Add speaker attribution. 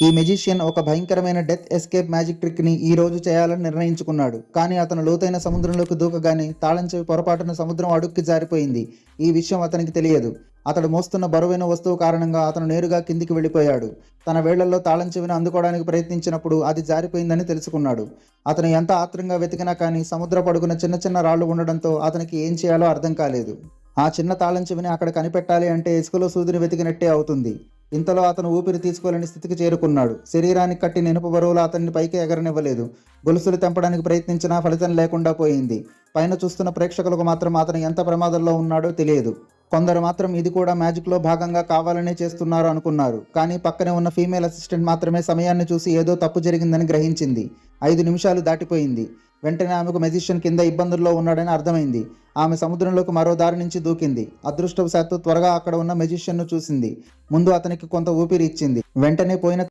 Speaker 1: ఈ మెజిషియన్ ఒక భయంకరమైన డెత్ ఎస్కేప్ మ్యాజిక్ ట్రిక్ ని ఈ రోజు చేయాలని నిర్ణయించుకున్నాడు. కానీ అతను లోతైన సముద్రంలోకి దూకగానే తాళం చెవి పొరపాటున సముద్రం అడుక్కి జారిపోయింది. ఈ విషయం అతనికి తెలియదు. అతడు మోస్తున్న బరువైన వస్తువు కారణంగా అతను నేరుగా కిందికి వెళ్ళిపోయాడు. తన వేళ్లలో తాళం చెవిని అందుకోవడానికి ప్రయత్నించినప్పుడు అది జారిపోయిందని తెలుసుకున్నాడు. అతను ఎంత ఆత్రంగా వెతికినా కానీ సముద్ర పడుగున చిన్న చిన్న రాళ్లు ఉండడంతో అతనికి ఏం చేయాలో అర్థం కాలేదు. ఆ చిన్న తాళం చెవిని అక్కడ కనిపెట్టాలి అంటే ఇసుకలో సూదిని వెతికినట్టే అవుతుంది. ఇంతలో అతను ఊపిరి తీసుకోలేని స్థితికి చేరుకున్నాడు. శరీరానికి కట్టిన ఇనుప బరువులు అతన్ని పైకి ఎగరనివ్వలేదు. గొలుసులు తెంపడానికి ప్రయత్నించినా ఫలితం లేకుండా పోయింది. పైన చూస్తున్న ప్రేక్షకులకు మాత్రం అతను ఎంత ప్రమాదంలో ఉన్నాడో తెలియదు. కొందరు మాత్రం ఇది కూడా మ్యాజిక్లో భాగంగా కావాలనే చేస్తున్నారు అనుకున్నారు. కానీ పక్కనే ఉన్న ఫీమేల్ అసిస్టెంట్ మాత్రమే సమయాన్ని చూసి ఏదో తప్పు జరిగిందని గ్రహించింది. 5 నిమిషాలు దాటిపోయింది. వెంటనే ఆమెకు మెజిషియన్ కింద ఇబ్బందుల్లో ఉన్నాడని అర్థమైంది. ఆమె సముద్రంలోకి మరో దారి నుంచి దూకింది. అదృష్టవశాత్తు త్వరగా అక్కడ ఉన్న మెజిషియన్ను చూసింది. ముందు అతనికి కొంత ఊపిరి ఇచ్చింది. వెంటనే పోయిన